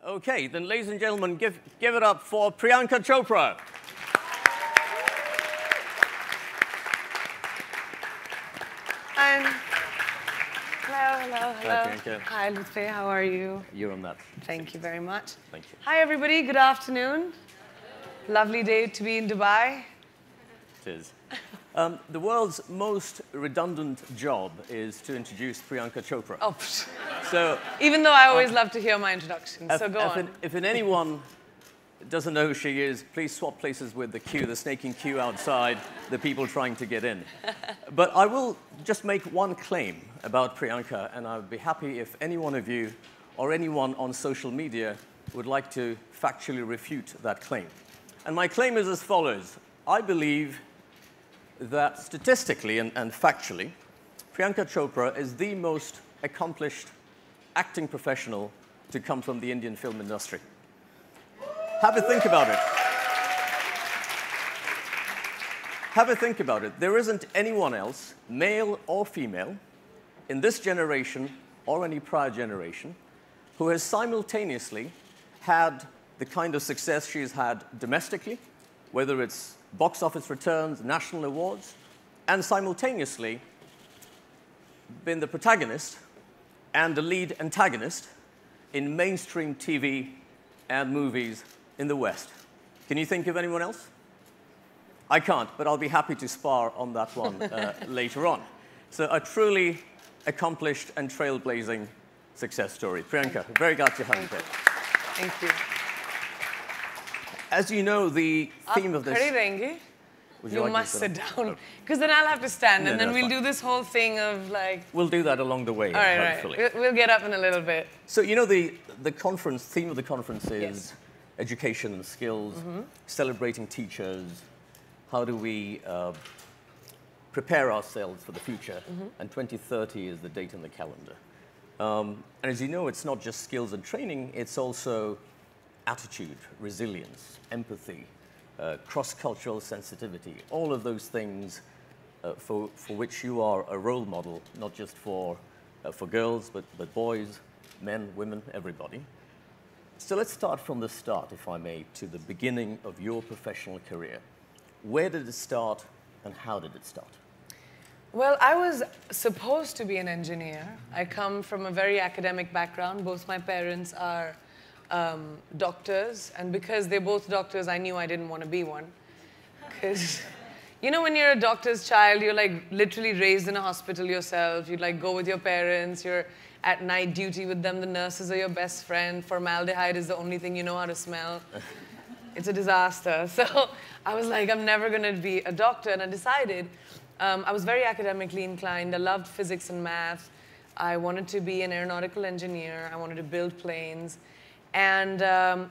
Okay, then ladies and gentlemen, give it up for Priyanka Chopra. And hello. Hi, Priyanka. Hi, Lutfi, how are you? You're on that. Thank you very much. Thank you. Hi, everybody. Good afternoon. Lovely day to be in Dubai. It is. The world's most redundant job is to introduce Priyanka Chopra. Oh, So, even though I always love to hear my introductions, so go on. If anyone doesn't know who she is, please swap places with the snaking queue outside, the people trying to get in. But I will just make one claim about Priyanka, and I would be happy if any one of you or anyone on social media would like to factually refute that claim. And my claim is as follows. I believe that statistically and factually, Priyanka Chopra is the most accomplished acting professional to come from the Indian film industry. Have a think about it. Have a think about it. There isn't anyone else, male or female, in this generation or any prior generation, who has simultaneously had the kind of success she's had domestically, whether it's box office returns, national awards, and simultaneously been the protagonist and the lead antagonist in mainstream TV and movies in the West. Can you think of anyone else? I can't, but I'll be happy to spar on that one later on. So a truly accomplished and trailblazing success story. Priyanka, very glad to have you here. Thank you. As you know, the theme of this... You must sit down, because then I'll have to stand, and then we'll do this whole thing of like... We'll do that along the way, all right, hopefully. Right. We'll get up in a little bit. So, you know, the theme of the conference is education and skills, celebrating teachers. How do we prepare ourselves for the future? And 2030 is the date on the calendar. And as you know, it's not just skills and training, it's also attitude, resilience, empathy, cross-cultural sensitivity, all of those things for which you are a role model, not just for girls, but boys, men, women, everybody. So let's start from the start, if I may, to the beginning of your professional career. Where did it start, and how did it start? Well, I was supposed to be an engineer. I come from a very academic background. Both my parents are doctors, and because they're both doctors, I knew I didn't want to be one. Because, you know, when you're a doctor's child, you're like literally raised in a hospital yourself. You like go with your parents, you're at night duty with them, the nurses are your best friend, formaldehyde is the only thing you know how to smell. It's a disaster. So I was like, I'm never going to be a doctor, and I decided, I was very academically inclined. I loved physics and math. I wanted to be an aeronautical engineer. I wanted to build planes. And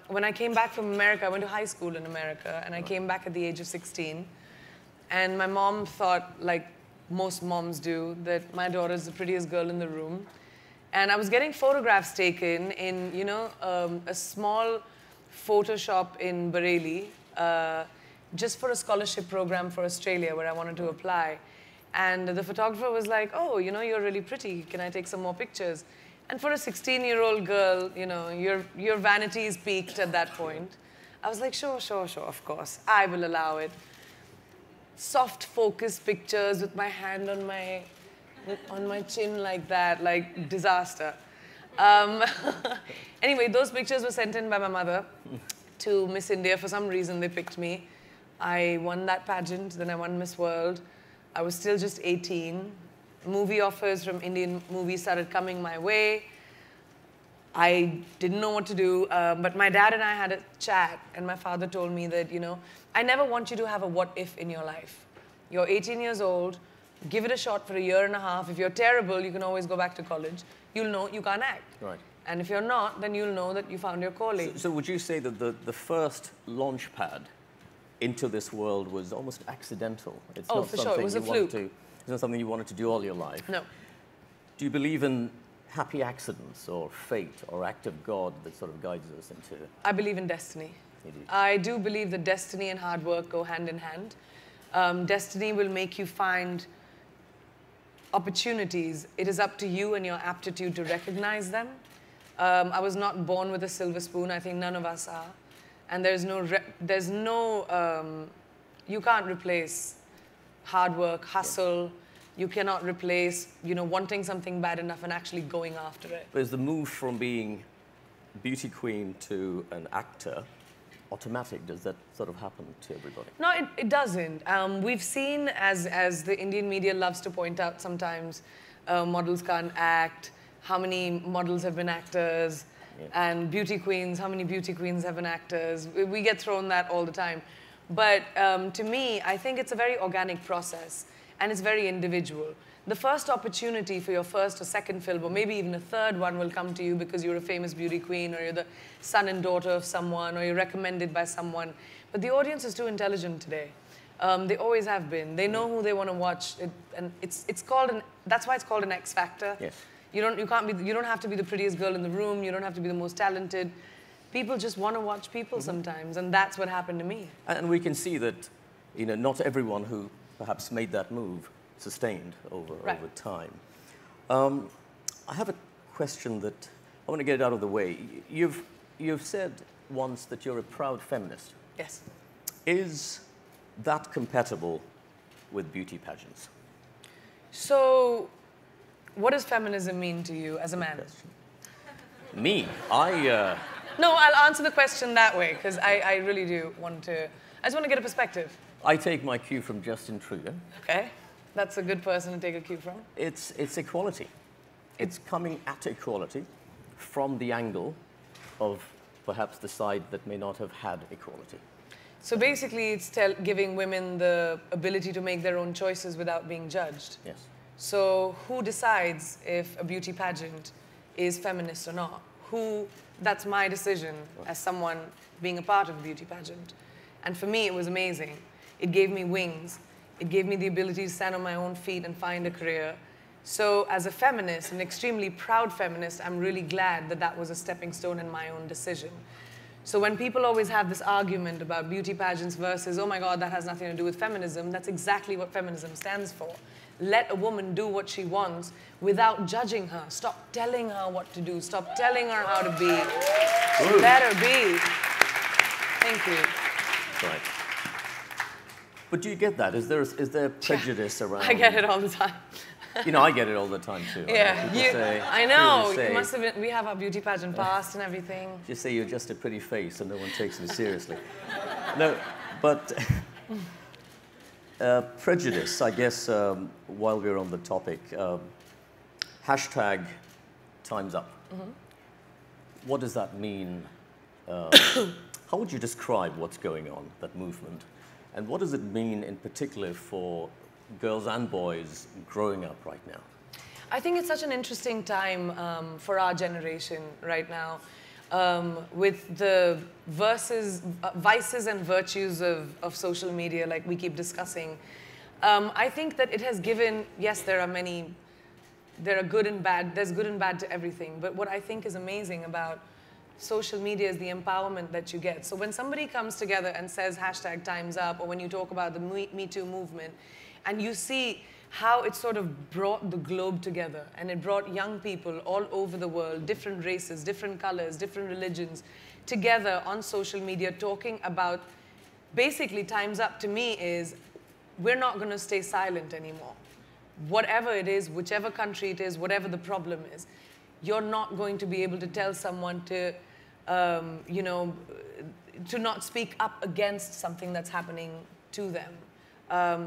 when I came back from America, I went to high school in America, and I came back at the age of 16. And my mom thought, like most moms do, that my daughter's the prettiest girl in the room. And I was getting photographs taken in, you know, a small photo shop in Bareilly, just for a scholarship program for Australia where I wanted to apply. And the photographer was like, oh, you know, you're really pretty. Can I take some more pictures? And for a 16-year-old girl, you know, your vanity is peaked at that point. I was like, sure, of course. I will allow it. Soft focus pictures with my hand on my chin like that, like disaster. Anyway, those pictures were sent in by my mother to Miss India. For some reason, they picked me. I won that pageant, then I won Miss World. I was still just 18. Movie offers from Indian movies started coming my way. I didn't know what to do, but my dad and I had a chat, and my father told me that, you know, I never want you to have a what if in your life. You're 18 years old, give it a shot for a year and a half. If you're terrible, you can always go back to college. You'll know you can't act. Right. And if you're not, then you'll know that you found your calling. So would you say that the first launch pad into this world was almost accidental? It's oh, not for something sure, it was a fluke. It's not something you wanted to do all your life? No. Do you believe in happy accidents or fate or act of God that sort of guides us into? I believe in destiny. You do? I do believe that destiny and hard work go hand in hand. Destiny will make you find opportunities. It is up to you and your aptitude to recognize them. I was not born with a silver spoon. I think none of us are. And you can't replace hard work, hustle. You cannot replace, wanting something bad enough and actually going after it. But is the move from being beauty queen to an actor automatic? Does that sort of happen to everybody? No, it doesn't. We've seen, as the Indian media loves to point out sometimes, models can't act, how many models have been actors, and beauty queens, how many beauty queens have been actors. We get thrown that all the time. But to me, I think it's a very organic process, and it's very individual. The first opportunity for your first or second film, or maybe even a third one, will come to you because you're a famous beauty queen, or you're the son and daughter of someone, or you're recommended by someone. But the audience is too intelligent today. They always have been. They know who they want to watch, and that's why it's called an X Factor. Yes. You don't have to be the prettiest girl in the room. You don't have to be the most talented. People just want to watch people sometimes, and that's what happened to me. And we can see that, not everyone who perhaps made that move sustained over time. I have a question that I want to get out of the way. You've said once that you're a proud feminist. Yes. Is that compatible with beauty pageants? So, what does feminism mean to you as a man? Me? No, I'll answer the question that way, because I really do want to. I just want to get a perspective. I take my cue from Justin Trudeau. Okay. That's a good person to take a cue from. It's equality. It's coming at equality from the angle of perhaps the side that may not have had equality. So basically, it's giving women the ability to make their own choices without being judged. Yes. So who decides if a beauty pageant is feminist or not? That's my decision as someone being a part of a beauty pageant. And for me, it was amazing. It gave me wings. It gave me the ability to stand on my own feet and find a career. So as a feminist, an extremely proud feminist, I'm really glad that that was a stepping stone in my own decision. So when people always have this argument about beauty pageants versus, oh my God, that has nothing to do with feminism, that's exactly what feminism stands for. Let a woman do what she wants without judging her. Stop telling her what to do. Stop telling her how to be. Ooh. Let her be. Thank you. Right. But do you get that? Is there prejudice around? I get it all the time. I get it all the time too. Yeah, I know. You must have been, we have our beauty pageant past and everything. Just say you're just a pretty face and no one takes me seriously. No, but prejudice, I guess, while we're on the topic, hashtag time's up. What does that mean? How would you describe what's going on, that movement? And what does it mean in particular for girls and boys growing up right now? I think it's such an interesting time for our generation right now, with the vices and virtues of social media, like we keep discussing. I think that it has given, yes, there are good and bad, there's good and bad to everything, but what I think is amazing about social media is the empowerment that you get. So when somebody comes together and says hashtag time's up, or when you talk about the Me Too movement, and you see how it sort of brought the globe together, and it brought young people all over the world, different races, different colors, different religions, together on social media talking about, basically time's up to me is, we're not going to stay silent anymore. Whatever it is, whichever country it is, whatever the problem is, you're not going to be able to tell someone to, to not speak up against something that's happening to them.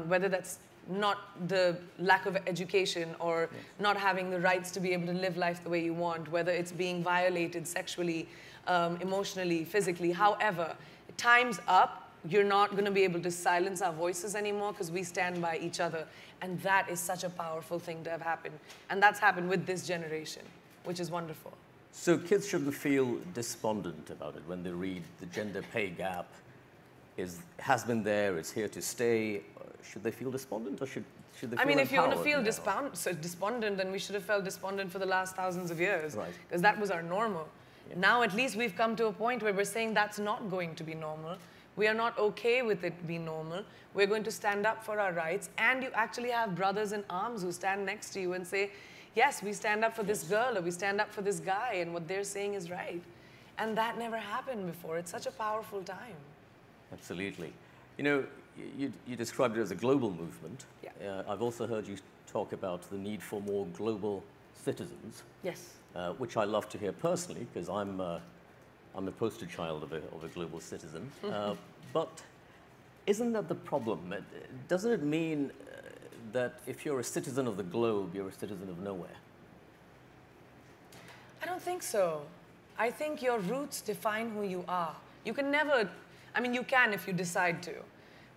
Whether that's not the lack of education or not having the rights to be able to live life the way you want, whether it's being violated sexually, emotionally, physically, however, time's up. You're not going to be able to silence our voices anymore because we stand by each other. And that is such a powerful thing to have happened. And that's happened with this generation, which is wonderful. So kids shouldn't feel despondent about it when they read the gender pay gap has been there, it's here to stay. Should they feel despondent, or should they feel I mean, if you want to feel now? despondent, then we should have felt despondent for the last thousands of years. Right. Because that was our normal. Yeah. Now at least we've come to a point where we're saying that's not going to be normal. We are not okay with it being normal. We're going to stand up for our rights. And you actually have brothers in arms who stand next to you and say, yes, we stand up for this girl or we stand up for this guy and what they're saying is right. And that never happened before. It's such a powerful time. Absolutely. You know, you described it as a global movement. Yeah. I've also heard you talk about the need for more global citizens. Yes. Which I love to hear personally, because I'm a poster child of a global citizen. But isn't that the problem? Doesn't it mean that if you're a citizen of the globe, you're a citizen of nowhere? I don't think so. I think your roots define who you are. You can never, I mean, you can if you decide to,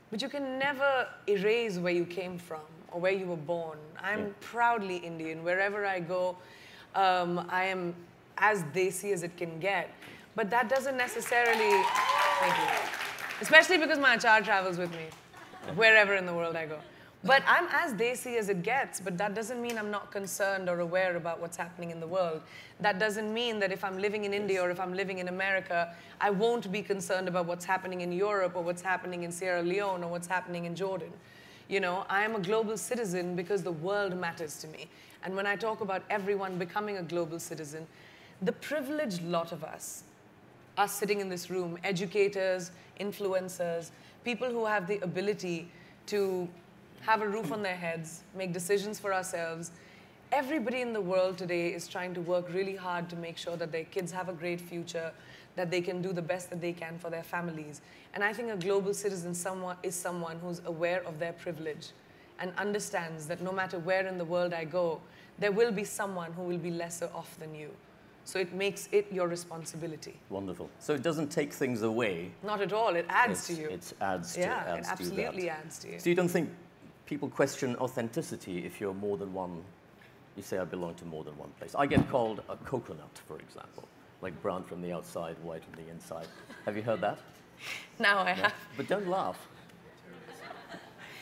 but you can never erase where you came from or where you were born. I'm proudly Indian. Wherever I go, I am as desi as it can get. But that doesn't necessarily, thank you, especially because my achar travels with me wherever in the world I go. But I'm as desi as it gets, but that doesn't mean I'm not concerned or aware about what's happening in the world. That doesn't mean that if I'm living in India or if I'm living in America, I won't be concerned about what's happening in Europe or what's happening in Sierra Leone or what's happening in Jordan. You know, I am a global citizen because the world matters to me. And when I talk about everyone becoming a global citizen, the privileged lot of us sitting in this room, educators, influencers, people who have the ability to have a roof on their heads, make decisions for ourselves. Everybody in the world today is trying to work really hard to make sure that their kids have a great future, that they can do the best that they can for their families. And I think a global citizen is someone who's aware of their privilege and understands that no matter where in the world I go, there will be someone who will be lesser off than you. So it makes it your responsibility. Wonderful. So it doesn't take things away. Not at all. It adds to you. It adds to Yeah, it that. absolutely adds to you. So you don't think people question authenticity if you're more than one, you say I belong to more than one place. I get called a coconut, for example, like brown from the outside, white from the inside. Have you heard that? Now I have. But don't laugh.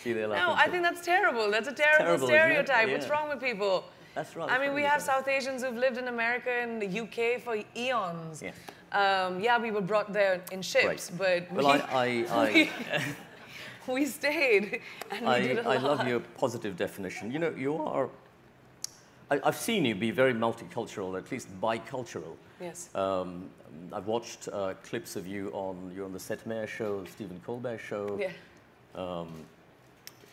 See, they're laughing. No, I think that's terrible. That's a terrible stereotype. Yeah. What's wrong with people? That's right. I mean, we have South Asians who've lived in America and the UK for eons. Yeah. Yeah, we were brought there in ships, right. but well, we stayed and we did a lot. I love your positive definition. You know, you are, I've seen you be very multicultural, at least bicultural. Yes. I've watched clips of you you're on the Seth Meyers show, Stephen Colbert show. Yeah.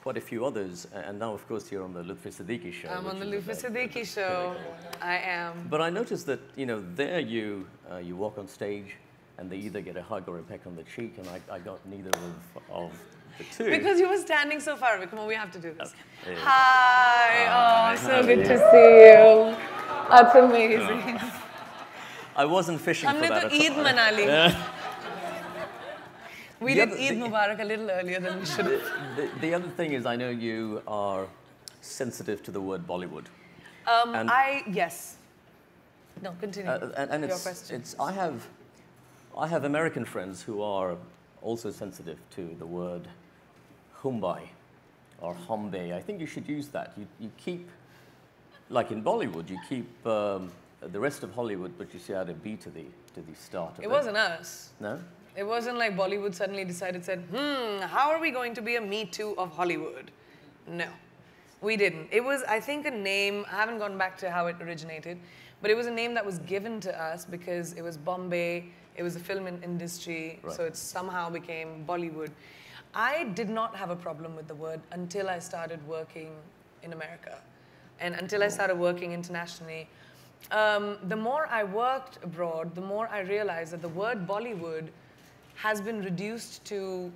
Quite a few others, and now, of course, you're on the Lutfi Siddiqui show. I'm on the Lutfi Siddiqui show. I am. But I noticed that, you know, there you walk on stage, and they either get a hug or a peck on the cheek, and I got neither of the two. Because you were standing so far away. Come on, we have to do this. Okay. Hi. Oh, so good to see you. That's amazing. I wasn't fishing for that at all. Eid Manali. We did Eid Mubarak a little earlier than we should have. The other thing is, I know you are sensitive to the word Bollywood. Yes. No, continue. And your question. I have American friends who are also sensitive to the word Mumbai or Hombe. I think you should use that. You keep, like in Bollywood, you keep the rest of Hollywood, but you add a B to the start of it. It wasn't us. No? It wasn't like Bollywood suddenly said, how are we going to be a Me Too of Hollywood? No, we didn't. It was, I think, a name, I haven't gone back to how it originated, but it was a name that was given to us because it was Bombay, it was a film industry, right. So it somehow became Bollywood. I did not have a problem with the word until I started working in America and until I started working internationally. The more I worked abroad, the more I realized that the word Bollywood has been reduced to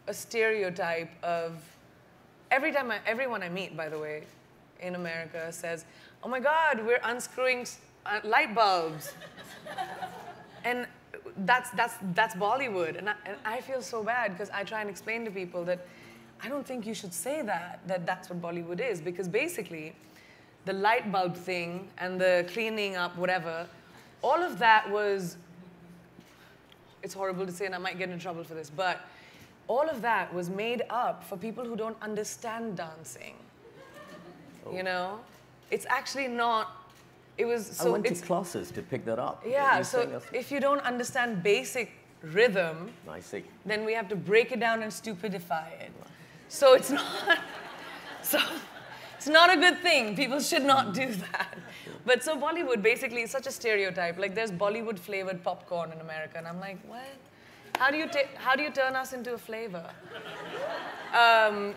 a stereotype of, everyone I meet, by the way, in America says, oh my God, we're unscrewing light bulbs. And that's Bollywood. And I feel so bad because I try and explain to people that I don't think you should say that's what Bollywood is, because basically the light bulb thing and the cleaning up, whatever, all of that was, it's horrible to say and I might get in trouble for this, but all of that was made up for people who don't understand dancing. You know? It's actually not, it was, so I went to classes to pick that up. Yeah, so if you don't understand basic rhythm, I see. Then we have to break it down and stupidify it. So it's not, so It's not a good thing. People should not do that. But so Bollywood basically is such a stereotype. Like there's Bollywood flavored popcorn in America, and I'm like, what? How do you turn us into a flavor?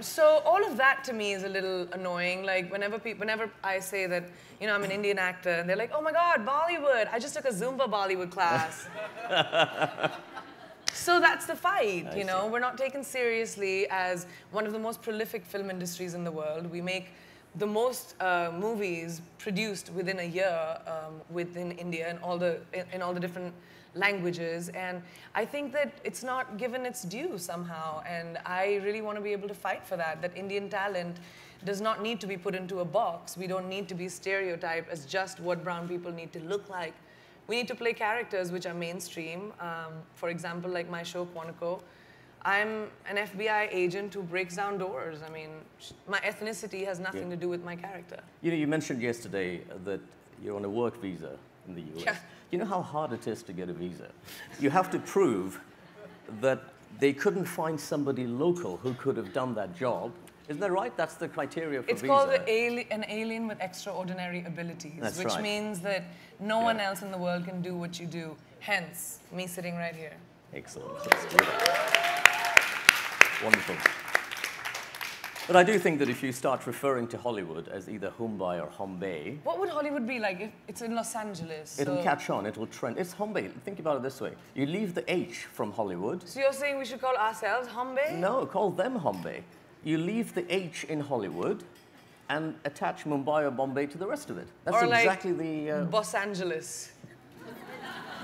So all of that to me is a little annoying. Like whenever I say that, I'm an Indian actor, and they're like, oh my God, Bollywood! I just took a Zumba Bollywood class. So that's the fight, We're not taken seriously as one of the most prolific film industries in the world. We make the most movies produced within a year within India in all the different languages, and I think that it's not given its due somehow, and I really want to be able to fight for that Indian talent does not need to be put into a box. We don't need to be stereotyped as just what brown people need to look like. We need to play characters which are mainstream. For example, like my show, Quantico, I'm an FBI agent who breaks down doors. I mean, my ethnicity has nothing to do with my character. You mentioned yesterday that you're on a work visa in the US. Yeah. You know how hard it is to get a visa? You have to prove that they couldn't find somebody local who could have done that job. Isn't that right? That's the criteria for it's visa. It's called an alien with extraordinary abilities, That's which right. means that no one else in the world can do what you do. Hence, me sitting right here. Excellent. Let's do that. Wonderful. But I do think that if you start referring to Hollywood as either Mumbai or Bombay, what would Hollywood be like if it's in Los Angeles? It'll catch on, it'll trend. It's Bombay. Think about it this way. You leave the H from Hollywood. So you're saying we should call ourselves Bombay? No, call them Bombay. You leave the H in Hollywood and attach Mumbai or Bombay to the rest of it. That's or exactly like Los Angeles.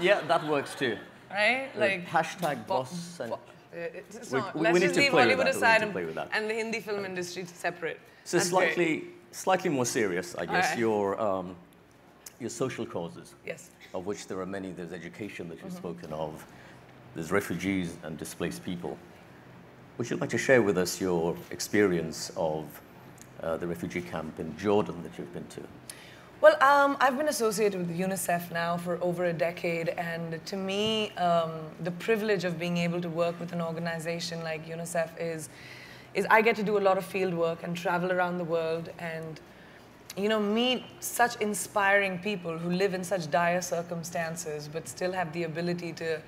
Yeah, that works too. Right? Like hashtag boss and... It's we not. need Let's to just leave play with Hollywood that. aside play with that. and the Hindi film industry separate. So That's slightly more serious, I guess, right. your social causes. Yes. Of which there are many. There's education that you've spoken of. There's refugees and displaced people. Would you like to share with us your experience of the refugee camp in Jordan that you've been to? Well, I've been associated with UNICEF now for over a decade, and to me, the privilege of being able to work with an organization like UNICEF is I get to do a lot of field work and travel around the world and, meet such inspiring people who live in such dire circumstances but still have the ability to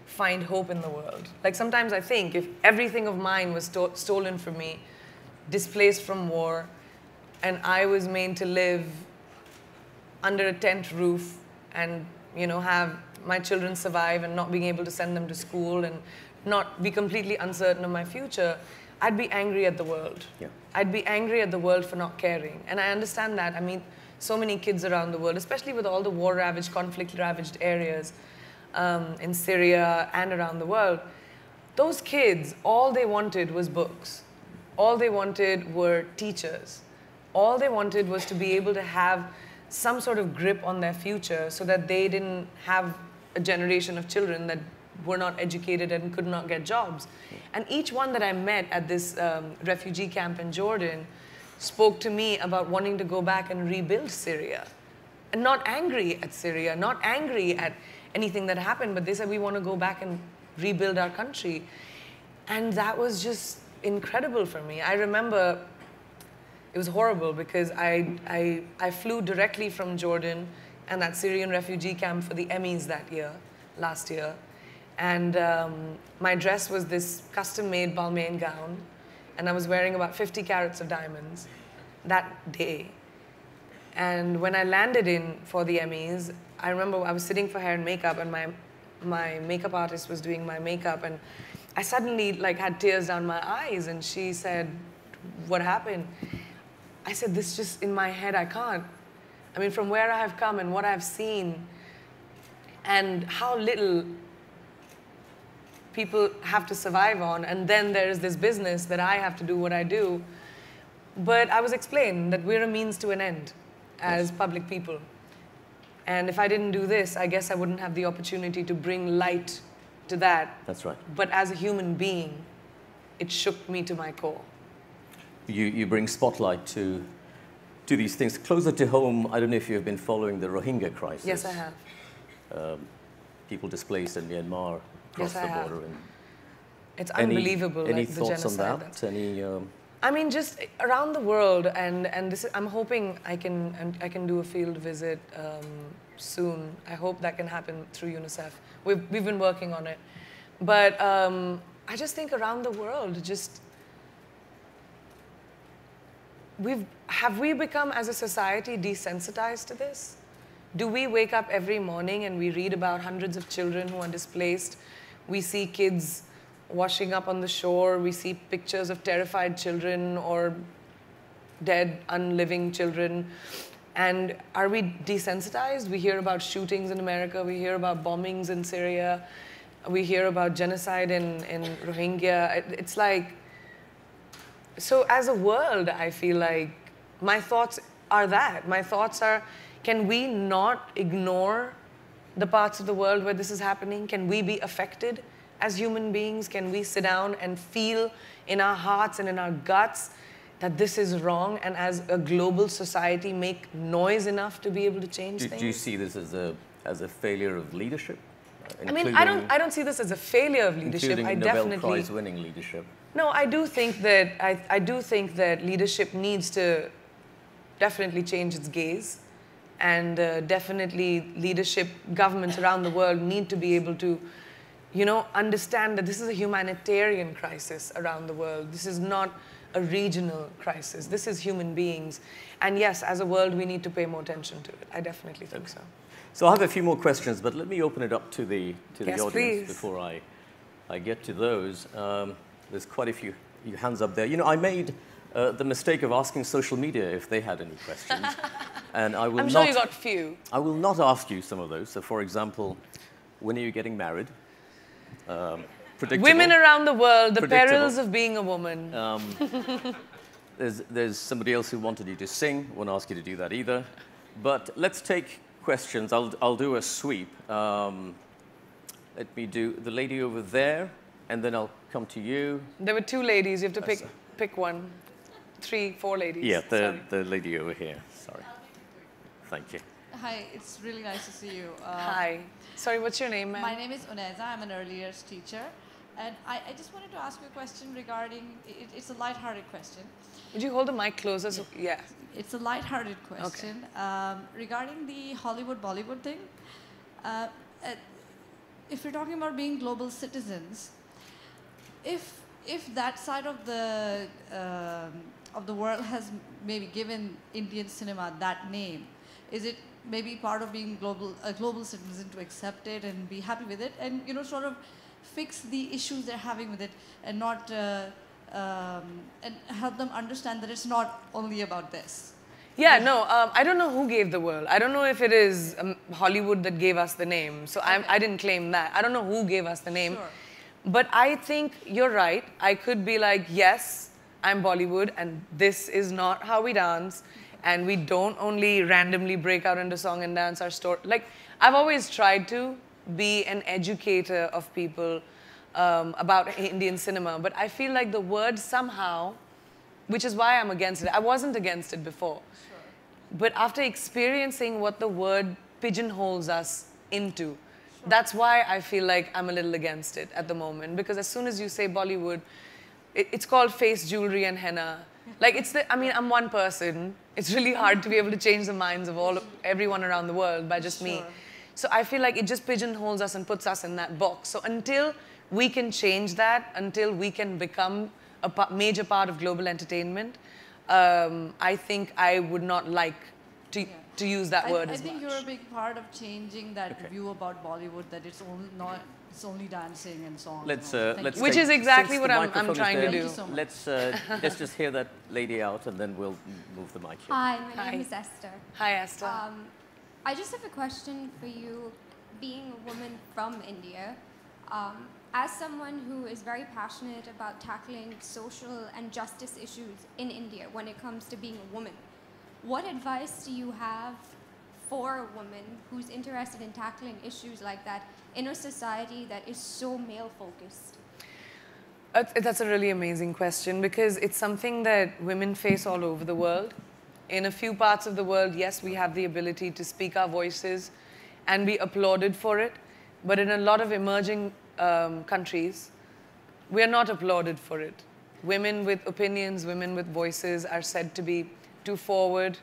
find hope in the world. Like sometimes I think if everything of mine was stolen from me, displaced from war, and I was made to live under a tent roof and, have my children survive and not being able to send them to school and not be completely uncertain of my future, I'd be angry at the world. Yeah. I'd be angry at the world for not caring. And I understand that. I mean, so many kids around the world, especially with all the war-ravaged, conflict-ravaged areas in Syria and around the world, those kids, all they wanted was books. All they wanted were teachers. All they wanted was to be able to have some sort of grip on their future so that they didn't have a generation of children that were not educated and could not get jobs. And each one that I met at this refugee camp in Jordan spoke to me about wanting to go back and rebuild Syria. And not angry at Syria, not angry at anything that happened, but they said, we want to go back and rebuild our country. And that was just incredible for me. I remember it was horrible because I flew directly from Jordan and that Syrian refugee camp for the Emmys last year. And my dress was this custom-made Balmain gown, and I was wearing about 50 carats of diamonds that day. And when I landed in for the Emmys, I remember I was sitting for hair and makeup, and my makeup artist was doing my makeup, and I suddenly had tears down my eyes, and she said, what happened? I said, this just in my head, I can't. I mean, from where I have come and what I've seen and how little people have to survive on, and then there is this business that I have to do what I do. But I was explained that we're a means to an end as public people. And if I didn't do this, I guess I wouldn't have the opportunity to bring light to that. That's right. But as a human being, it shook me to my core. You bring spotlight to these things. Closer to home, I don't know if you've been following the Rohingya crisis. Yes, I have. People displaced in Myanmar, across the border. It's unbelievable. Any the thoughts on genocide that? Any I mean, just around the world, and this is, I'm hoping I can do a field visit soon. I hope that can happen through UNICEF. We've been working on it, but I just think around the world, just have we become as a society desensitized to this? Do we wake up every morning and we read about hundreds of children who are displaced? We see kids washing up on the shore. We see pictures of terrified children or dead, unliving children. And are we desensitized? We hear about shootings in America. We hear about bombings in Syria. We hear about genocide in Rohingya. It's like, so as a world, I feel like my thoughts are that. My thoughts are, can we not ignore the parts of the world where this is happening? Can we be affected as human beings? Can we sit down and feel in our hearts and in our guts that this is wrong, and as a global society make noise enough to be able to change things? Do you see this as a failure of leadership? I mean, I don't see this as a failure of leadership. Including Nobel Prize winning leadership. No, I do think that I do think that leadership needs to definitely change its gaze, and definitely leadership, governments around the world need to be able to, you know, understand that this is a humanitarian crisis around the world. This is not a regional crisis. This is human beings, and yes, as a world, we need to pay more attention to it. I definitely think so. So I have a few more questions, but let me open it up to the Yes, audience please. before I get to those. There's quite a few hands up there. You know, I made the mistake of asking social media if they had any questions, and I will I'm not. sure you got few. I will not ask you some of those. So, for example, when are you getting married? Predictable. Women around the world, the Predictable. perils of being a woman. There's somebody else who wanted you to sing. Won't ask you to do that either. But let's take questions. I'll do a sweep. Let me do the lady over there, and then I'll come to you. There were two ladies. You have to pick one. 3, 4 ladies. Yeah, Sorry. the lady over here. Sorry. Thank you. Hi, it's really nice to see you. Hi. Sorry, what's your name, ma'am? My name is Uneza. I'm an early years teacher. And I just wanted to ask you a question regarding, it's a lighthearted question. Would you hold the mic closer? So, yeah. It's a lighthearted question regarding the Hollywood-Bollywood thing. If you're talking about being global citizens, if that side of the world has maybe given Indian cinema that name, is it maybe part of being a global citizen to accept it and be happy with it, and you know, sort of fix the issues they're having with it, and not and help them understand that it's not only about this? Yeah, no, I don't know who gave the world. I don't know if it is Hollywood that gave us the name. So okay. I didn't claim that. I don't know who gave us the name. Sure. But I think you're right. I could be like, yes, I'm Bollywood, and this is not how we dance. And we don't only randomly break out into song and dance our story. Like, I've always tried to be an educator of people about Indian cinema. But I feel like the word somehow, which is why I'm against it. I wasn't against it before. Sure. But after experiencing what the word pigeonholes us into, Sure. that's why I feel like I'm a little against it at the moment. Because as soon as you say Bollywood, it's called face jewelry and henna. Like, I mean, I'm one person. It's really hard to be able to change the minds of everyone around the world by just me. So I feel like it just pigeonholes us and puts us in that box. So until we can change that, until we can become a major part of global entertainment, I think I would not like to use that word as much. I think you're a big part of changing that view about Bollywood, that it's only dancing and songs. Which is exactly what I'm trying to do. So let's just hear that lady out, and then we'll move the mic here. Hi, my name is Esther. Hi, Esther. I just have a question for you. Being a woman from India, as someone who is very passionate about tackling social and justice issues in India when it comes to being a woman, what advice do you have for a woman who's interested in tackling issues like that in a society that is so male-focused? That's a really amazing question, because it's something that women face all over the world. In a few parts of the world, yes, we have the ability to speak our voices and be applauded for it. But in a lot of emerging countries, we are not applauded for it. women with opinions, women with voices are said to be too forward,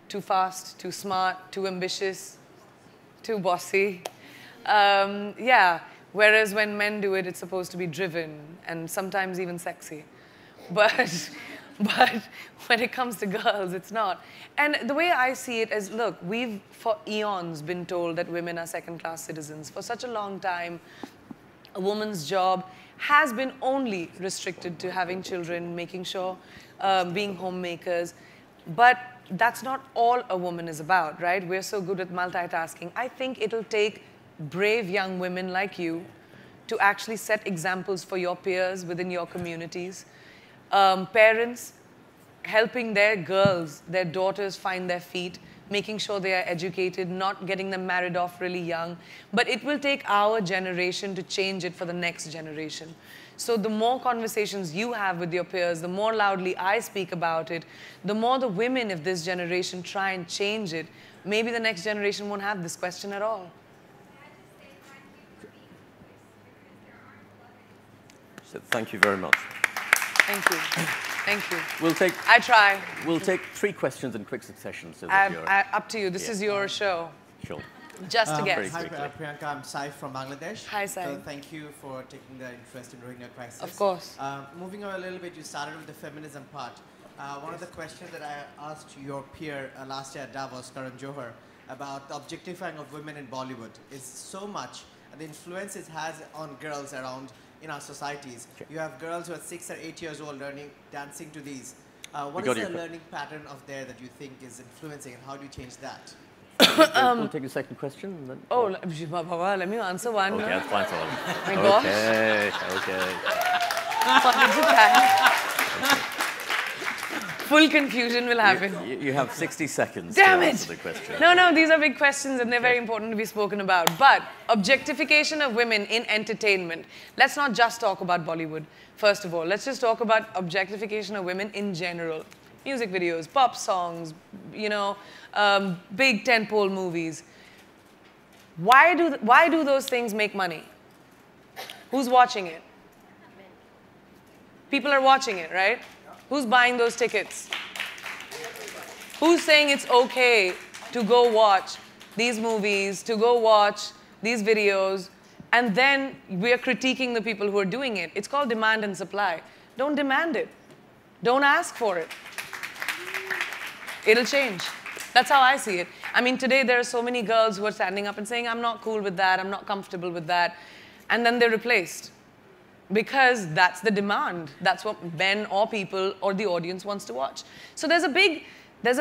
too fast, too smart, too ambitious, too bossy. Yeah, whereas when men do it, it's supposed to be driven and sometimes even sexy. But, but when it comes to girls, it's not. And the way I see it is, look, we've for eons been told that women are second-class citizens. For such a long time, a woman's job has been only restricted to having children, making sure, being homemakers. But that's not all a woman is about, right? We're so good at multitasking. I think it'll take brave young women like you to actually set examples for your peers within your communities. Parents helping their girls, their daughters find their feet, making sure they are educated, not getting them married off really young. But it will take our generation to change it for the next generation. So the more conversations you have with your peers, the more loudly I speak about it, the more the women of this generation try and change it, maybe the next generation won't have this question at all. So thank you very much. Thank you. Thank you. I try. We'll take 3 questions in quick succession. So that up to you. This is your show. Sure. Just a guess. Hi, Priyanka. I'm Sai from Bangladesh. Hi, Sai. So thank you for taking the interest in Rohingya crisis. Of course. Moving on a little bit, you started with the feminism part. One of the questions that I asked your peer last year at Davos, Karan Johar, about the objectifying of women in Bollywood is so much, the influence it has on girls around in our societies. Sure. You have girls who are 6 or 8 years old learning, dancing to these. What is the learning pattern of there that you think is influencing, and how do you change that? We'll take a second question. And then, oh, let me answer one. Okay, that's fine. So my gosh. Okay. Full confusion will happen. You have 60 seconds Damn to it. answer the question. No, these are big questions and they're very important to be spoken about. But objectification of women in entertainment. Let's not just talk about Bollywood, first of all. Let's just talk about objectification of women in general. Music videos, pop songs, you know, big tentpole movies. Why do those things make money? Who's watching it? People are watching it, right? Who's buying those tickets? Who's saying it's okay to go watch these movies, to go watch these videos, and then we're critiquing the people who are doing it? It's called demand and supply. Don't demand it. Don't ask for it. It'll change. That's how I see it. I mean, today there are so many girls who are standing up and saying, I'm not cool with that, I'm not comfortable with that, and then they're replaced. Because that's the demand. That's what men or people or the audience wants to watch. So there's a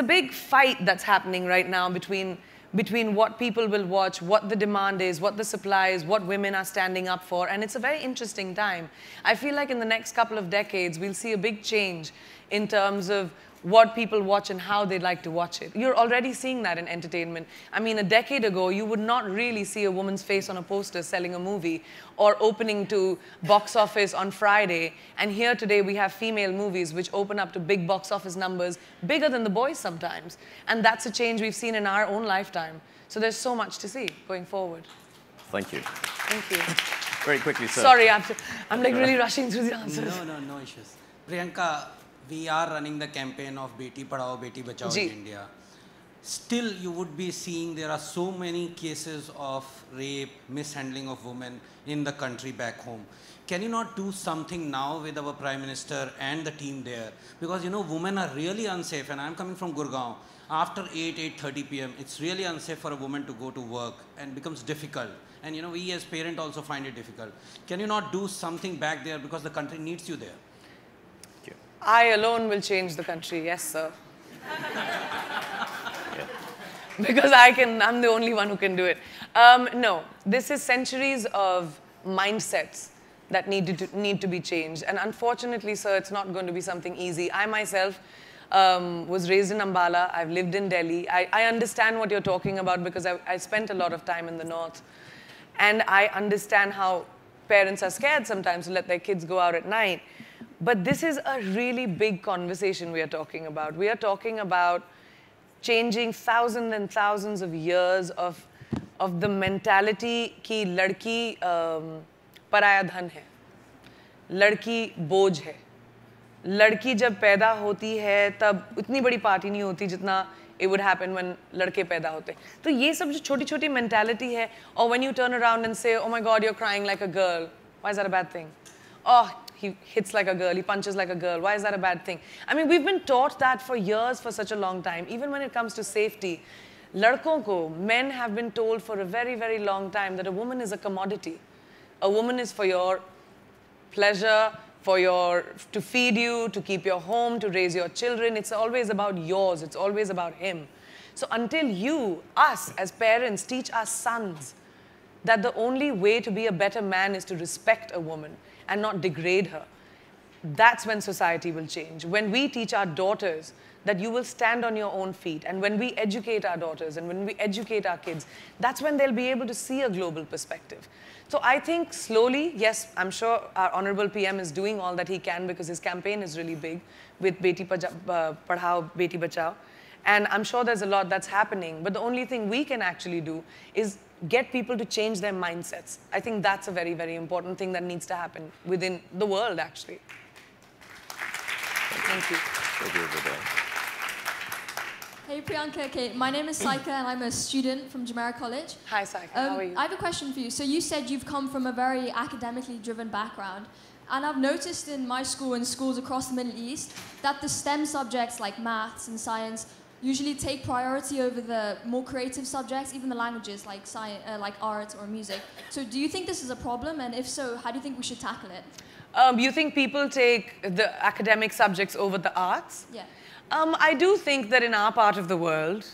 big fight that's happening right now between what people will watch, what the demand is, what the supply is, what women are standing up for, and it's a very interesting time. I feel like in the next couple of decades, we'll see a big change in terms of what people watch and how they like to watch it. You're already seeing that in entertainment. I mean, a decade ago, you would not really see a woman's face on a poster selling a movie or opening to box office on Friday. And here today, we have female movies which open up to big box office numbers, bigger than the boys sometimes. And that's a change we've seen in our own lifetime. So there's so much to see going forward. Thank you. Thank you. Very quickly, sir. Sorry, I'm like really rushing through the answers. No issues. Priyanka, we are running the campaign of Beti Padhao, Beti Bachao in India. Still, you would be seeing there are so many cases of rape, mishandling of women in the country back home. Can you not do something now with our Prime Minister and the team there? Because, you know, women are really unsafe, and I'm coming from Gurgaon. After 8:30 p.m., it's really unsafe for a woman to go to work and becomes difficult. And, you know, we as parents also find it difficult. Can you not do something back there because the country needs you there? I alone will change the country, yes, sir. Because I'm the only one who can do it. No, this is centuries of mindsets that need to be changed. And unfortunately, sir, it's not going to be something easy. I myself was raised in Ambala. I've lived in Delhi. I understand what you're talking about because I spent a lot of time in the north. And I understand how parents are scared sometimes to let their kids go out at night. But this is a really big conversation we are talking about. We are talking about changing thousands and thousands of years of the mentality ki ladki paraya dhan hai. लड़की बोझ है. लड़की जब पैदा होती है तब इतनी बड़ी पार्टी नहीं होती जितना it would happen when लड़के पैदा होते. तो ये सब जो छोटी छोटी mentality है, or when you turn around and say, oh my God, you're crying like a girl, why is that a bad thing? Oh, he hits like a girl, he punches like a girl, why is that a bad thing? I mean, we've been taught that for years, for such a long time. Even when it comes to safety, लड़कों को, men have been told for a very, very long time that a woman is a commodity. A woman is for your pleasure, to feed you, to keep your home, to raise your children. It's always about yours. It's always about him. So until us as parents, teach our sons that the only way to be a better man is to respect a woman and not degrade her, that's when society will change. When we teach our daughters that you will stand on your own feet, and when we educate our daughters and when we educate our kids, that's when they'll be able to see a global perspective. So I think slowly, yes, I'm sure our Honorable PM is doing all that he can because his campaign is really big with Beti Padhao, Beti Bachao. And I'm sure there's a lot that's happening. But the only thing we can actually do is get people to change their mindsets. I think that's a very, very important thing that needs to happen within the world, actually. Thank you. Hey Priyanka, okay, my name is Saika and I'm a student from Jumeirah College. Hi Saika, how are you? I have a question for you. So you said you've come from a very academically driven background, and I've noticed in my school and schools across the Middle East that the STEM subjects like maths and science usually take priority over the more creative subjects, even the languages like science, like art or music. So do you think this is a problem, and if so, how do you think we should tackle it? You think people take the academic subjects over the arts? Yeah. I do think that in our part of the world,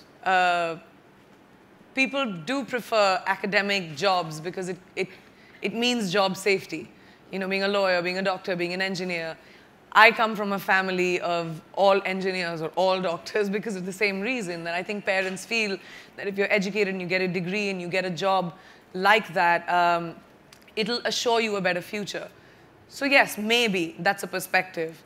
people do prefer academic jobs because it means job safety. You know, being a lawyer, being a doctor, being an engineer. I come from a family of all engineers or all doctors because of the same reason, that I think parents feel that if you're educated and you get a degree and you get a job like that, it'll assure you a better future. So yes, maybe that's a perspective.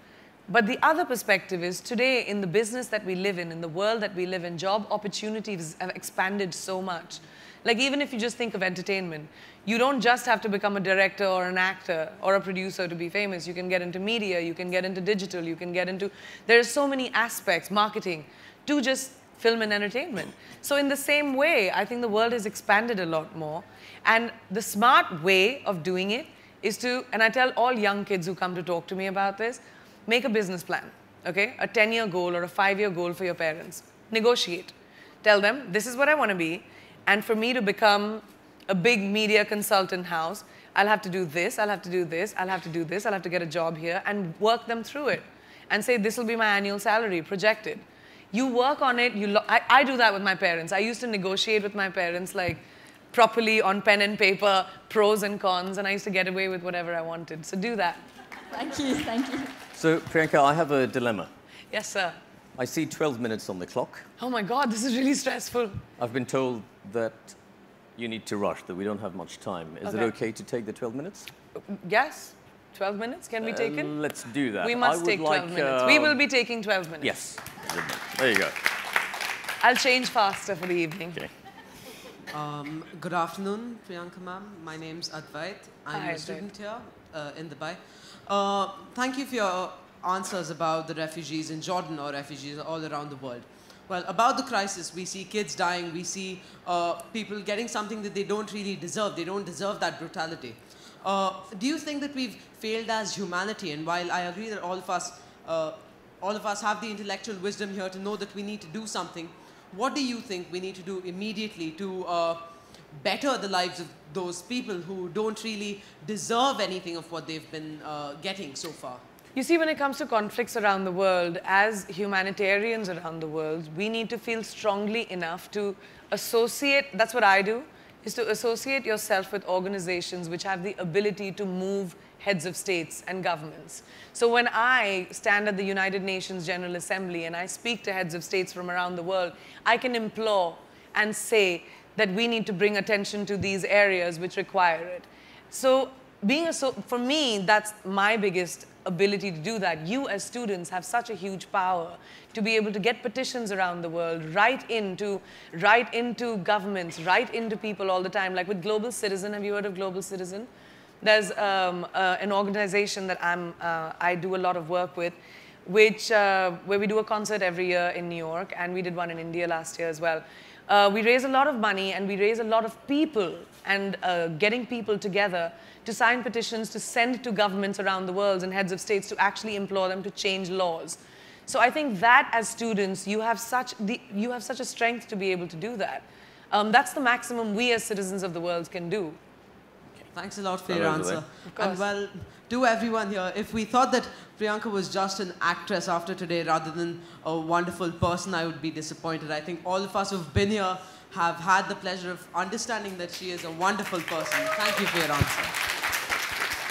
But the other perspective is today in the business that we live in the world that we live in, job opportunities have expanded so much. Like even if you just think of entertainment, you don't just have to become a director or an actor or a producer to be famous. You can get into media, you can get into digital, you can get into, there are so many aspects, marketing, to just film and entertainment. So in the same way, I think the world has expanded a lot more. And the smart way of doing it is to, and I tell all young kids who come to talk to me about this, make a business plan, okay? A 10-year goal or a 5-year goal for your parents. Negotiate. Tell them, this is what I want to be, and for me to become a big media consultant house, I'll have to do this, I'll have to do this, I'll have to do this, I'll have to get a job here, and work them through it. And say, this will be my annual salary, projected. You work on it, I do that with my parents. I used to negotiate with my parents, like, properly on pen and paper, pros and cons, and I used to get away with whatever I wanted. So do that. Thank you, thank you. So, Priyanka, I have a dilemma. Yes, sir. I see 12 minutes on the clock. Oh my God, this is really stressful. I've been told that you need to rush, that we don't have much time. Is it okay to take the 12 minutes? Yes. 12 minutes? Can we take it? Let's do that. We must take 12 minutes. We will be taking 12 minutes. Yes. There you go. I'll change faster for the evening. Okay. Good afternoon, Priyanka ma'am. My name's Advait. I'm Hi, a student here in Dubai. Thank you for your answers about the refugees in Jordan or refugees all around the world. Well, about the crisis, we see kids dying, we see people getting something that they don't really deserve. They don't deserve that brutality. Do you think that we've failed as humanity? And while I agree that all of us have the intellectual wisdom here to know that we need to do something, what do you think we need to do immediately to better the lives of those people who don't really deserve anything of what they've been getting so far? You see, when it comes to conflicts around the world, as humanitarians around the world, we need to feel strongly enough to associate, that's what I do, is to associate yourself with organizations which have the ability to move heads of states and governments. So when I stand at the United Nations General Assembly and I speak to heads of states from around the world, I can implore and say that we need to bring attention to these areas which require it. So for me, that's my biggest ability to do that. You as students have such a huge power to be able to get petitions around the world, write into governments, write into people all the time. Like with Global Citizen, have you heard of Global Citizen? There's an organization that I do a lot of work with, where we do a concert every year in New York, and we did one in India last year as well. We raise a lot of money, and we raise a lot of people, and getting people together to sign petitions to send to governments around the world and heads of states to actually implore them to change laws. So I think that as students, you have such a strength to be able to do that. That's the maximum we as citizens of the world can do. Thanks a lot for your answer. And well, to everyone here, if we thought that Priyanka was just an actress after today rather than a wonderful person, I would be disappointed. I think all of us who've been here have had the pleasure of understanding that she is a wonderful person. Thank you for your answer.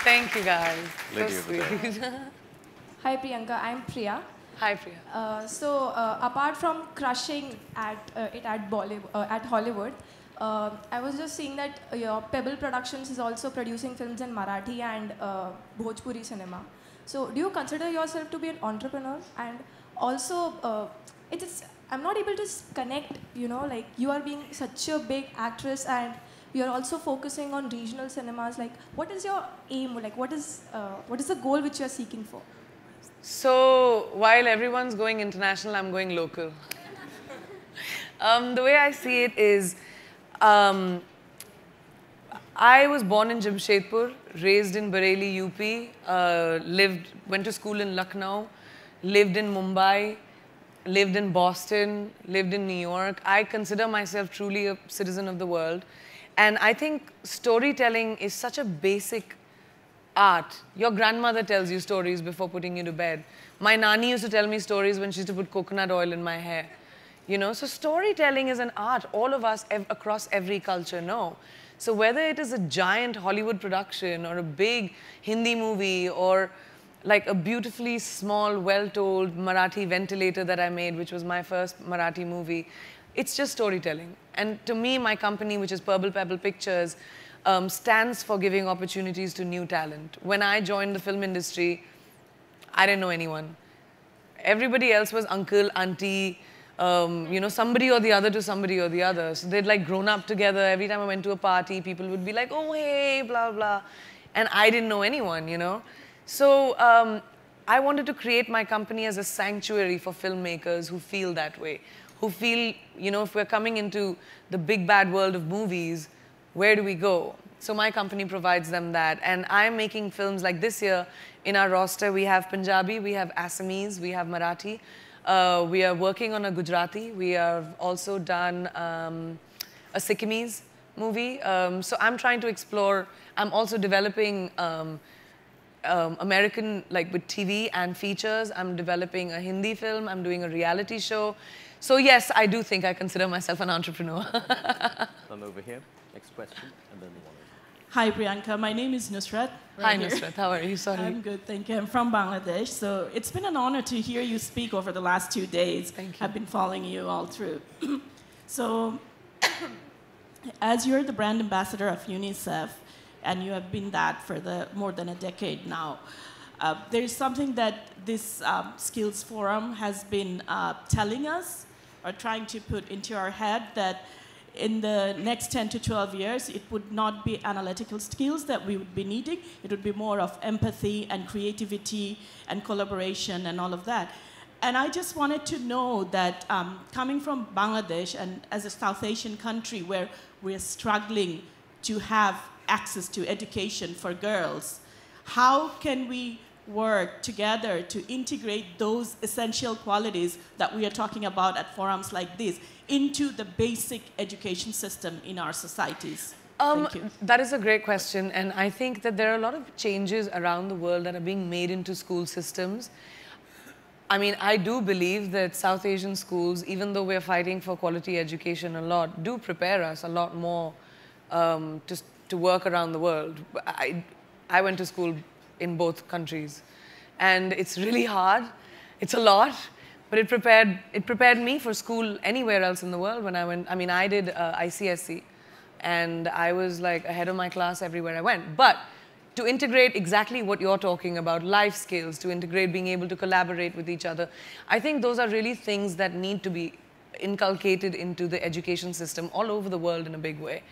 Thank you, guys. Lady So over there. sweet. Hi Priyanka, I'm Priya. Hi, Priya. Apart from crushing at Hollywood, I was just seeing that your Pebble Productions is also producing films in Marathi and Bhojpuri cinema. So do you consider yourself to be an entrepreneur? And also, I'm not able to connect, like you are being such a big actress and you're also focusing on regional cinemas. Like, what is your aim? Like, what is the goal which you're seeking for? So while everyone's going international, I'm going local. The way I see it is, I was born in Jamshedpur, raised in Bareilly, UP, went to school in Lucknow, lived in Mumbai, lived in Boston, lived in New York. I consider myself truly a citizen of the world. And I think storytelling is such a basic art. Your grandmother tells you stories before putting you to bed. My nani used to tell me stories when she used to put coconut oil in my hair. So storytelling is an art. All of us across every culture know. So whether it is a giant Hollywood production or a big Hindi movie or like a beautifully small, well-told Marathi ventilator that I made, which was my first Marathi movie, it's just storytelling. And to me, my company, which is Purple Pebble Pictures, stands for giving opportunities to new talent. When I joined the film industry, I didn't know anyone. Everybody else was uncle, auntie, somebody or the other to somebody or the other. So they'd like grown up together. Every time I went to a party, people would be like, oh, hey, blah, blah. And I didn't know anyone, So I wanted to create my company as a sanctuary for filmmakers who feel that way, who feel, if we're coming into the big bad world of movies, where do we go? So my company provides them that. And I'm making films like this year. In our roster, we have Punjabi, we have Assamese, we have Marathi. We are working on a Gujarati. We have also done a Sikkimese movie. So I'm trying to explore. I'm also developing American, like with TV and features. I'm developing a Hindi film. I'm doing a reality show. So yes, I do think I consider myself an entrepreneur. I'm over here. Next question, and then the one. Hi, Priyanka. My name is Nusrat. Hi, Nusrat. How are you? Sorry. I'm good, thank you. I'm from Bangladesh. So it's been an honor to hear you speak over the last 2 days. Thank you. I've been following you all through. So as you're the brand ambassador of UNICEF, and you have been that for more than a decade now, there is something that this Skills Forum has been telling us or trying to put into our head, that in the next 10 to 12 years, it would not be analytical skills that we would be needing. It would be more of empathy and creativity and collaboration and all of that. And I just wanted to know that coming from Bangladesh and as a South Asian country where we're struggling to have access to education for girls, how can we work together to integrate those essential qualities that we are talking about at forums like this into the basic education system in our societies? Thank you. That is a great question, and I think that there are a lot of changes around the world that are being made into school systems. I mean, I do believe that South Asian schools, even though we're fighting for quality education a lot, do prepare us a lot more to work around the world. I went to school in both countries, and it's really hard. It's a lot, but it prepared me for school anywhere else in the world. When I went, I mean, I did ICSE, and I was like ahead of my class everywhere I went. But to integrate exactly what you're talking about, life skills, to integrate being able to collaborate with each other, I think those are really things that need to be inculcated into the education system all over the world in a big way.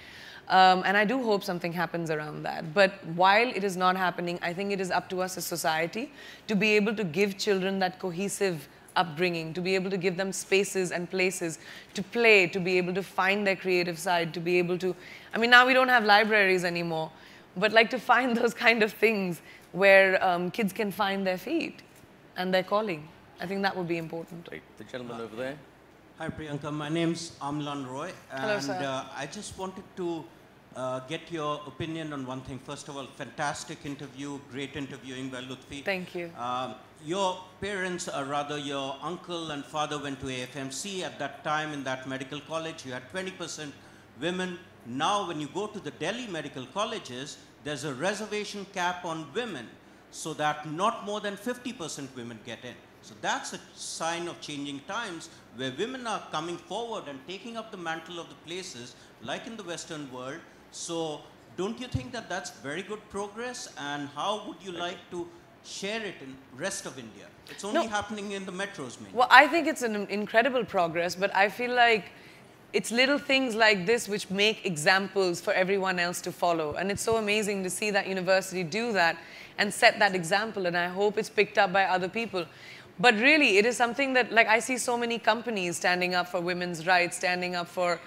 And I do hope something happens around that. But while it is not happening, I think it is up to us as society to be able to give children that cohesive upbringing, to be able to give them spaces and places to play, to be able to find their creative side, to be able to, I mean, now we don't have libraries anymore, but like to find those kind of things where kids can find their feet and their calling. I think that would be important. Right. The gentleman over there. Hi, Priyanka. My name's Amlan Roy. Hello, and sir. I just wanted to get your opinion on one thing. First of all, fantastic interview, great interviewing by Lutfi. Thank you. Your parents, or rather your uncle and father went to AFMC at that time in that medical college. You had 20% women. Now when you go to the Delhi medical colleges, there's a reservation cap on women so that not more than 50% women get in. So that's a sign of changing times where women are coming forward and taking up the mantle of the places like in the Western world. So don't you think that that's very good progress? And how would you like to share it in rest of India? It's only happening in the metros mainly. Well, I think it's an incredible progress, but I feel like it's little things like this which make examples for everyone else to follow. And it's so amazing to see that university do that and set that example. And I hope it's picked up by other people. But really, it is something that, like, I see so many companies standing up for women's rights, standing up for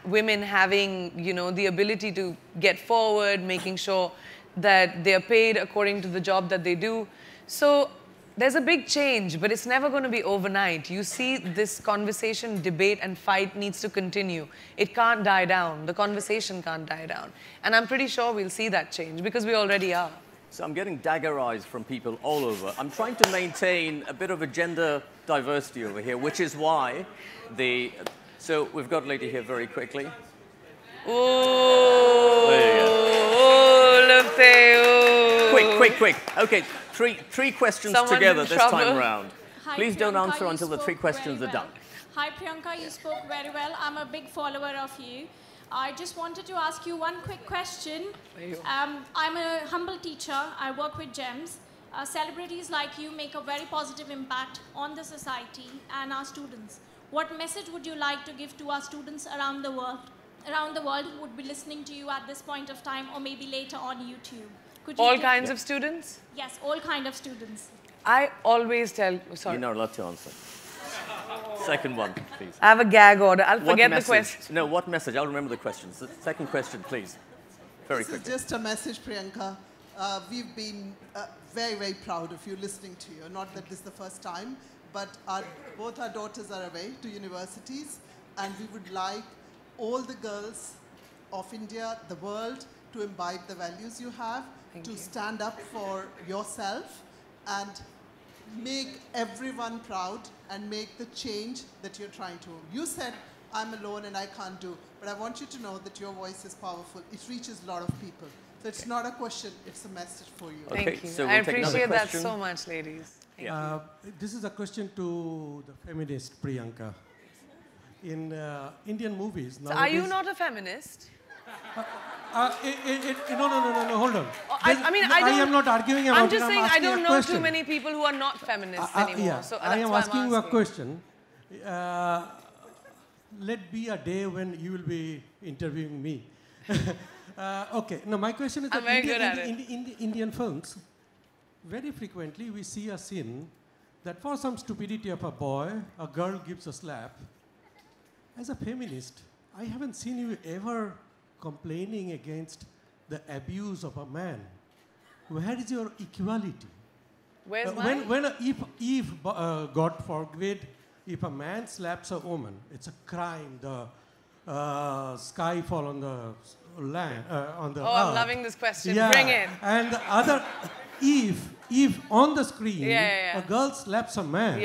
women having, you know, the ability to get forward, making sure that they're paid according to the job that they do. So there's a big change, but it's never going to be overnight. You see, this conversation, debate, and fight needs to continue. It can't die down. The conversation can't die down. And I'm pretty sure we'll see that change, because we already are. So I'm getting dagger eyes from people all over. I'm trying to maintain a bit of a gender diversity over here, which is why the... So we've got a lady here very quickly. Ooh, there you go. Quick. Okay, three questions together this time round. Hi, Please don't Priyanka, answer you until the spoke three questions very are well. done. Hi, Priyanka, you spoke very well. I'm a big follower of you. I just wanted to ask you one quick question. I'm a humble teacher. I work with GEMS. Celebrities like you make a very positive impact on the society and our students. What message would you like to give to our students around the world who would be listening to you at this point of time, or maybe later on YouTube? Could you all kinds of students? Yes, all kind of students. I always tell... Sorry. You're not allowed to answer. Second one, please. I have a gag order. I'll forget the question. No, what message? I'll remember the questions. The second question, please. Very quickly. This is just a message, Priyanka. We've been very, very proud of you, listening to you. Not that this is the first time, but both our daughters are away to universities, and we would like all the girls of India, the world, to imbibe the values you have, to stand up for yourself, and make everyone proud and make the change that you're trying to. You said, I'm alone and I can't do, but I want you to know that your voice is powerful. It reaches a lot of people. So it's not a question, it's a message for you. Okay, Thank you. so I we'll take another appreciate that question. so much, ladies. This is a question to the feminist, Priyanka. In Indian movies... So are you not a feminist? No, hold on. I am not arguing about it. I'm just saying I don't know too many people who are not feminists anymore. Yeah, So I am that's why asking you a question. Let be a day when you will be interviewing me. Okay, now my question is that in the Indian films, very frequently we see a scene that for some stupidity of a boy, a girl gives a slap. As a feminist, I haven't seen you ever complaining against the abuse of a man. Where is your equality? Where's mine? If God forbid, if a man slaps a woman, it's a crime. The sky fall on the land, on the earth. I'm loving this question. Yeah. Bring it. And the other, if on the screen a girl slaps a man,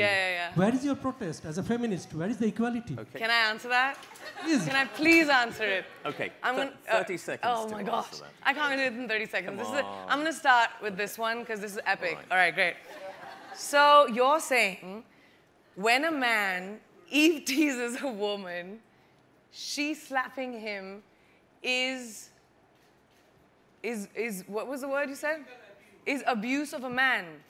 where is your protest as a feminist? Where is the equality? Okay. Can I answer that? Please. Can I please answer it? Okay, I'm 30 seconds. Oh my gosh. I can't do it in 30 seconds. Come I'm going to start with this one because this is epic. All right, great. So you're saying when a man Eve teases a woman, she slapping him is what was the word you said? Is abuse of a man.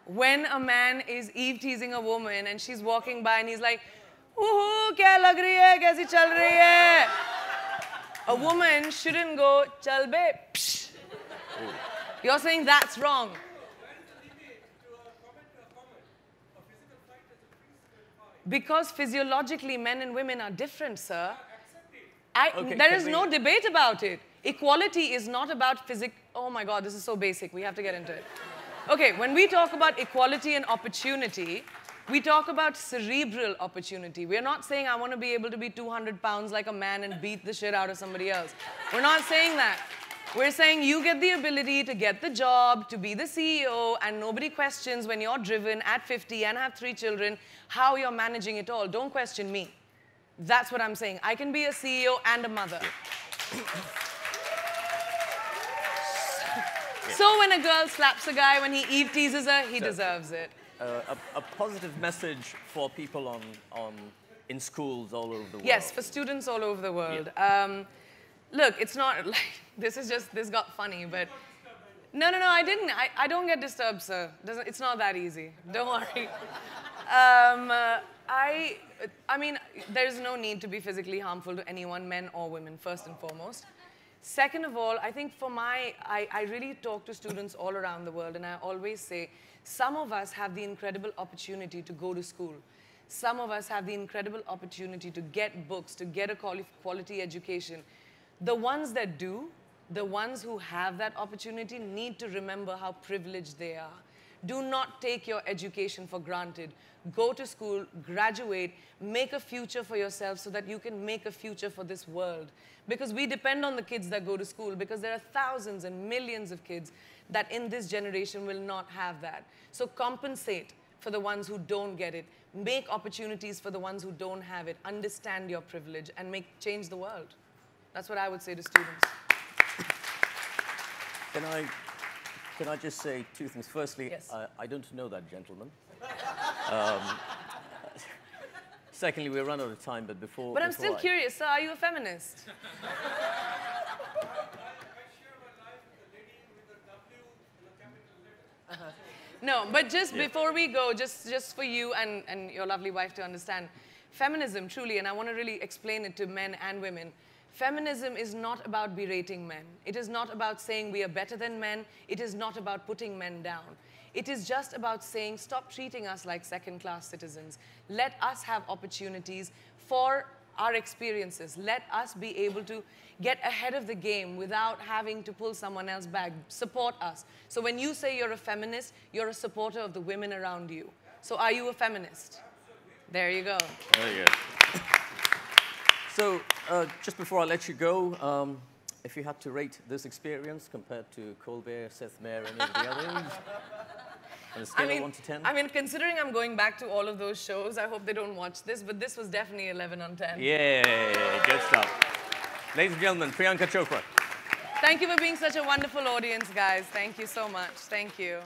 When a man is Eve teasing a woman and she's walking by and he's like, "Woohoo, kya lag rahi hai? Kaisi chal rahi hai?" A woman shouldn't go, chal be, psh. You're saying that's wrong. Because physiologically, men and women are different, sir. There is no debate about it. Equality is not about physics. Oh my God, this is so basic. We have to get into it. Okay, when we talk about equality and opportunity, we talk about cerebral opportunity. We're not saying I want to be able to be 200 pounds like a man and beat the shit out of somebody else. We're not saying that. We're saying you get the ability to get the job, to be the CEO, and nobody questions when you're driven at 50 and have 3 children, how you're managing it all. Don't question me. That's what I'm saying. I can be a CEO and a mother. So when a girl slaps a guy, when he Eve teases her, he deserves it. A positive message for people in schools all over the world. Yes, for students all over the world. Yeah. Look, it's not like, this got funny, but no, I didn't. I don't get disturbed, sir. It's not that easy. Don't worry. I mean, there's no need to be physically harmful to anyone, men or women, first and foremost. Second of all, I think I really talk to students all around the world, and I always say, some of us have the incredible opportunity to go to school. Some of us have the incredible opportunity to get books, to get a quality education. The ones that do, the ones who have that opportunity need to remember how privileged they are. Do not take your education for granted. Go to school, graduate, make a future for yourself so that you can make a future for this world. Because we depend on the kids that go to school, because there are thousands and millions of kids that in this generation will not have that. So compensate for the ones who don't get it. Make opportunities for the ones who don't have it. Understand your privilege and change the world. That's what I would say to students. Can I just say 2 things? Firstly, yes. I don't know that gentleman. Secondly, we're run out of time, but before... But I'm still curious, sir, are you a feminist? No, but just before we go, just for you and your lovely wife to understand, feminism, truly, and I want to really explain it to men and women, feminism is not about berating men. It is not about saying we are better than men. It is not about putting men down. It is just about saying, stop treating us like second-class citizens. Let us have opportunities for our experiences. Let us be able to get ahead of the game without having to pull someone else back. Support us. So when you say you're a feminist, you're a supporter of the women around you. So are you a feminist? There you go. There you go. So just before I let you go, if you had to rate this experience compared to Colbert, Seth Meyers, any of the others, on a scale of 1 to 10? I mean, considering I'm going back to all of those shows, I hope they don't watch this, but this was definitely 11 on 10. Yeah, good stuff. Ladies and gentlemen, Priyanka Chopra. Thank you for being such a wonderful audience, guys. Thank you so much. Thank you.